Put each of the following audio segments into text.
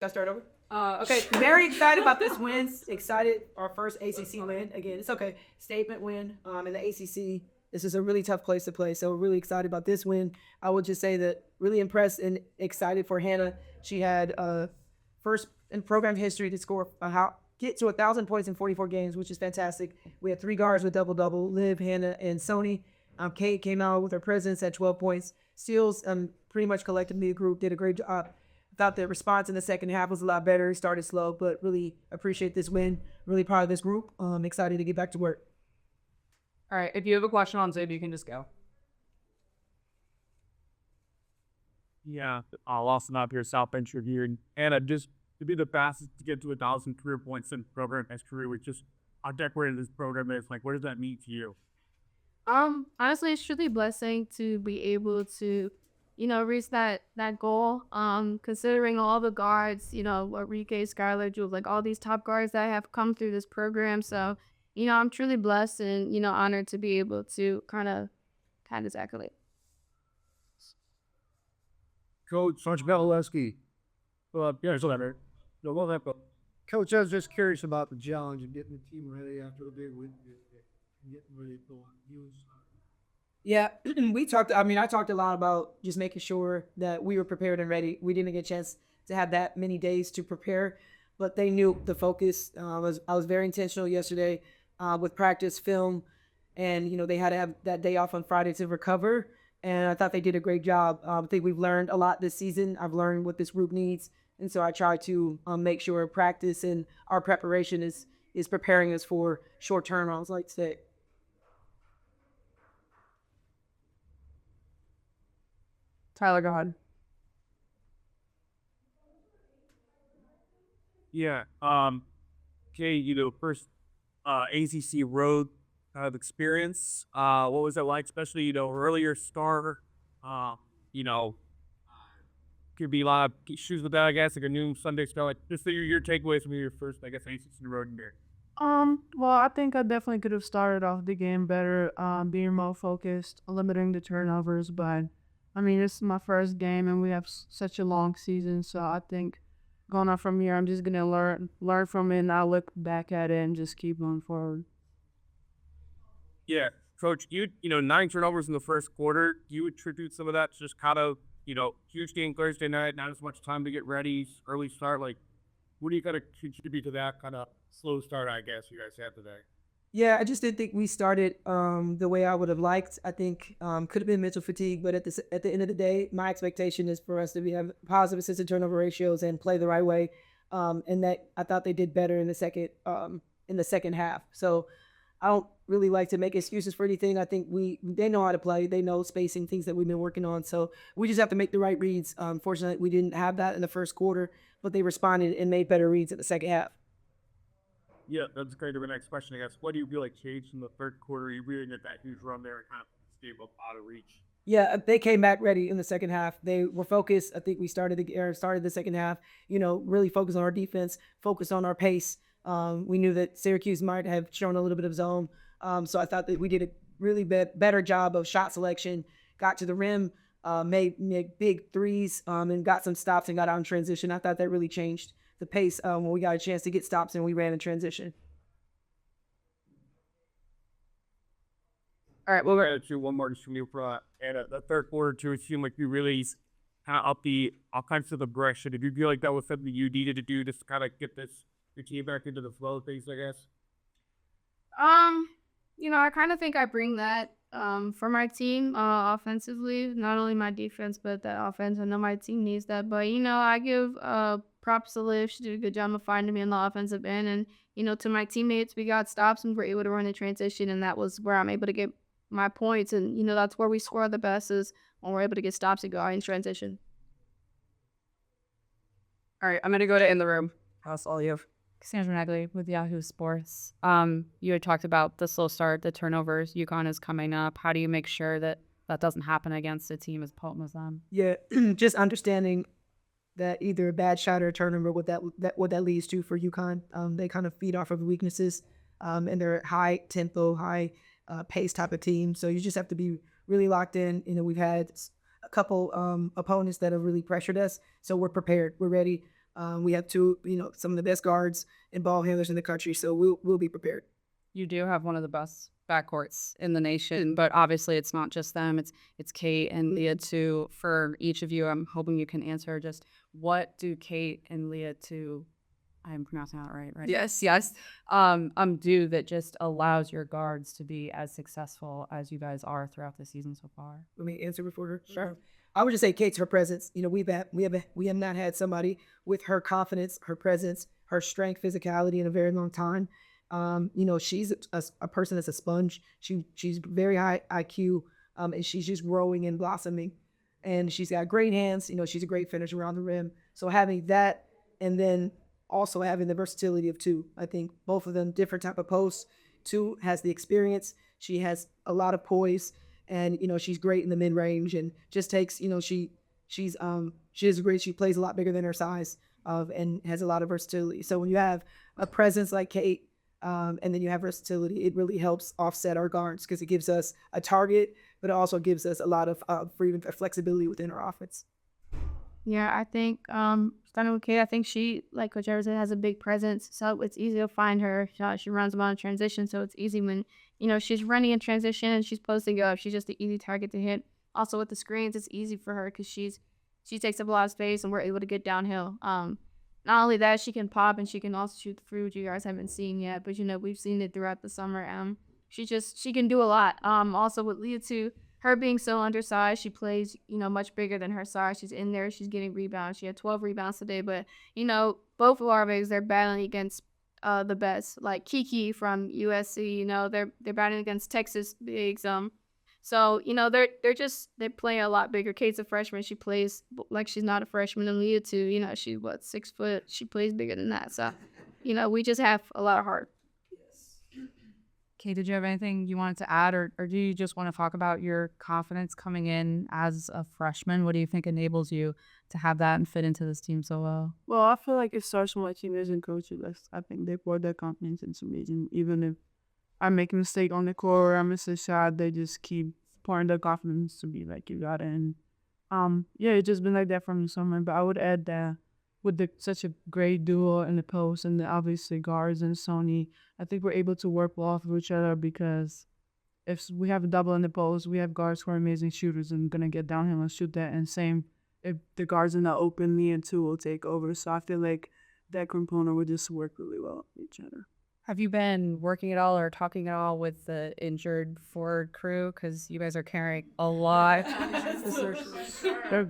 Got to start over? Okay, very excited about this win. Excited, our first ACC win. Again, it's okay. Statement win in the ACC. This is a really tough place to play, so we're really excited about this win. I would just say that really impressed and excited for Hannah. She had first in program history to score get to 1,000 points in 44 games, which is fantastic. We had 3 guards with double-double, Liv, Hannah, and Sony. Kate came out with her presence at 12 points. Steals pretty much collectively the group did a great job. Thought the response in the second half was a lot better. Started slow, but really appreciate this win. Really proud of this group. Excited to get back to work. All right, if you have a question on Zib, you can just go. Yeah, Lawson up here, South Bench Review. And Anna, just to be the fastest to get to 1,000 career points in program as career, which just how decorated this program is. Like, what does that mean to you? Honestly, it's truly a blessing to be able to, reach that goal. Considering all the guards, Enrique, Skylar, Jules, like all these top guards that have come through this program. So, I'm truly blessed and, honored to be able to kind of this accolade. Coach Belaleski. Coach, I was just curious about the challenge of getting the team ready after the big win. Getting ready to use. Yeah, we talked. I talked a lot about just making sure that we were prepared and ready. We didn't get a chance to have that many days to prepare, but they knew the focus. I was very intentional yesterday with practice, film, and they had to have that day off on Friday to recover. And I thought they did a great job. I think we've learned a lot this season. I've learned what this group needs, and so I try to make sure practice and our preparation is preparing us for short turnarounds, like today. Tyler, go ahead. Yeah. Okay, first ACC road kind of experience. What was it like, especially, earlier start? Could be a lot of shoes with that, I guess, like a new Sunday start. Like, just your takeaways from your first, I guess, ACC road game. Well, I think I definitely could have started off the game better, being more focused, limiting the turnovers, but this is my first game and we have such a long season, so I think going on from here, I'm just going to learn from it and I'll look back at it and just keep going forward. Yeah, Coach, 9 turnovers in the first quarter. Do you attribute some of that to just kind of, huge game Thursday night, not as much time to get ready, early start? Like, what do you kind of contribute to that kind of slow start, I guess, you guys had today? Yeah, I just didn't think we started the way I would have liked. I think could have been mental fatigue, but at the end of the day, my expectation is for us to have positive assist to turnover ratios and play the right way. And that I thought they did better in the second half. So I don't really like to make excuses for anything. I think they know how to play. They know spacing, things that we've been working on. So we just have to make the right reads. Fortunately, we didn't have that in the first quarter, but they responded and made better reads in the second half. Yeah, that's great. To the next question, I guess. What do you feel like changed in the third quarter? You really get that huge run there and kind of stayed up out of reach. Yeah, they came back ready in the second half. They were focused. I think we started the second half, really focused on our defense, focused on our pace. We knew that Syracuse might have shown a little bit of zone. So I thought that we did a really better job of shot selection, got to the rim, made big threes, and got some stops and got out in transition. I thought that really changed the pace when we got a chance to get stops and we ran in transition. All right, we'll go to one more just from you, and the third quarter too. It seemed like you really kind of up all kinds of aggression. Did you feel like that was something you needed to do just to kind of get your team back into the flow of things, I guess? I kind of think I bring that for my team offensively, not only my defense, but that offense. I know my team needs that, but I give props to Liv. She did a good job of finding me on the offensive end, and to my teammates, we got stops and we're able to run in transition, and that was where I'm able to get my points, and that's where we score the best is when we're able to get stops and go out in transition. All right, I'm gonna go to In the Room. How's all you? Cassandra Nagley with Yahoo Sports. You had talked about the slow start, the turnovers. UConn is coming up. How do you make sure that doesn't happen against a team as potent as them? Yeah, just understanding that either a bad shot or a turnover, what that leads to for UConn. They kind of feed off of weaknesses, and they're high tempo, high pace type of team. So you just have to be really locked in. We've had a couple opponents that have really pressured us, so we're prepared. We're ready. We have two, some of the best guards and ball handlers in the country, so we'll be prepared. You do have one of the best backcourts in the nation, but obviously it's not just them. It's Kate and Leah too. For each of you, I'm hoping you can answer just what do Kate and Leah too, I'm pronouncing that right? Yes. Do that just allows your guards to be as successful as you guys are throughout the season so far. Let me answer before her. Sure. I would just say Kate's her presence. We have not had somebody with her confidence, her presence, her strength, physicality in a very long time. She's a person that's a sponge. She's very high IQ, and she's just growing and blossoming. And she's got great hands. She's a great finisher around the rim. So having that, and then also having the versatility of two. I think both of them different type of posts. Two has the experience. She has a lot of poise, and she's great in the mid range, and just takes she is great. She plays a lot bigger than her size, and has a lot of versatility. So when you have a presence like Kate, and then you have versatility, it really helps offset our guards because it gives us a target, but it also gives us a lot of freedom, flexibility within our offense. Yeah, I think starting with Kate, I think she, like Coach Everett said, has a big presence, so it's easy to find her. She runs a lot in transition, so it's easy when she's running in transition and she's posting up. She's just an easy target to hit. Also with the screens, it's easy for her because she takes up a lot of space and we're able to get downhill. Not only that, she can pop and she can also shoot the free, which you guys haven't seen yet, but we've seen it throughout the summer. She can do a lot. Also with Leah too. Her being so undersized, she plays, much bigger than her size. She's in there. She's getting rebounds. She had 12 rebounds today. But, both of our bigs, they're battling against the best. Like Kiki from USC, they're battling against Texas bigs. So, they're playing a lot bigger. Kate's a freshman. She plays like she's not a freshman. And Leah, too, she's, 6 foot. She plays bigger than that. So, we just have a lot of heart. Kate, did you have anything you wanted to add, or do you just want to talk about your confidence coming in as a freshman? What do you think enables you to have that and fit into this team so well? Well, I feel like it starts from my teammates and coaches. I think they pour their confidence into me. And even if I make a mistake on the court or I miss a shot, they just keep pouring their confidence to me, like, you got it. And it's just been like that from the summer. But I would add that with such a great duo in the post and obviously guards and Sony, I think we're able to work well off of each other because if we have a double in the post, we have guards who are amazing shooters and going to get downhill and shoot that. And same, if the guards are not open, me and two will take over. So I feel like that component would just work really well with each other. Have you been working at all or talking at all with the injured forward crew? Because you guys are carrying a lot.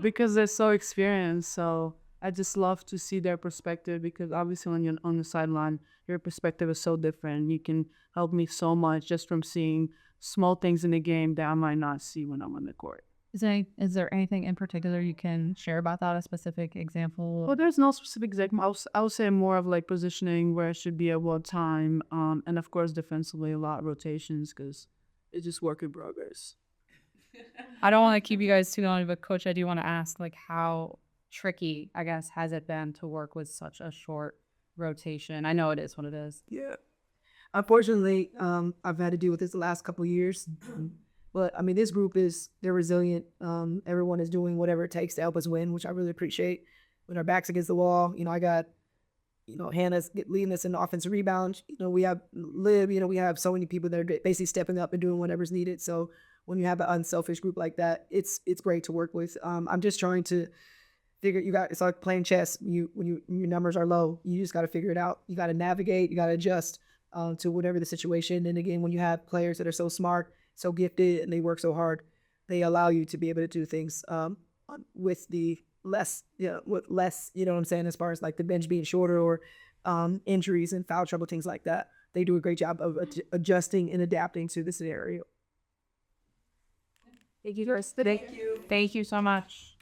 Because they're so experienced, so I just love to see their perspective because obviously when you're on the sideline, your perspective is so different. You can help me so much just from seeing small things in the game that I might not see when I'm on the court. Is there anything in particular you can share about that, a specific example? Well, there's no specific example. I would say more of like positioning where it should be at what time. And of course, defensively, a lot of rotations because it's just work in progress. I don't want to keep you guys too long, but Coach, I do want to ask, how tricky, I guess, has it been to work with such a short rotation? I know it is what it is. Yeah. Unfortunately, I've had to deal with this the last couple of years. But, this group they're resilient. Everyone is doing whatever it takes to help us win, which I really appreciate. When our back's against the wall, I got, Hannah's leading us in offensive rebounds. We have Liv, we have so many people that are basically stepping up and doing whatever's needed. So when you have an unselfish group like that, it's great to work with. I'm just trying to it's like playing chess. When your numbers are low, you just got to figure it out. You got to navigate, you got to adjust to whatever the situation. And again, when you have players that are so smart, so gifted, and they work so hard, they allow you to be able to do things with the less, with less, what I'm saying, as far as like the bench being shorter or injuries and foul trouble, things like that. They do a great job of adjusting and adapting to the scenario. Thank you, Chris. Thank you so much.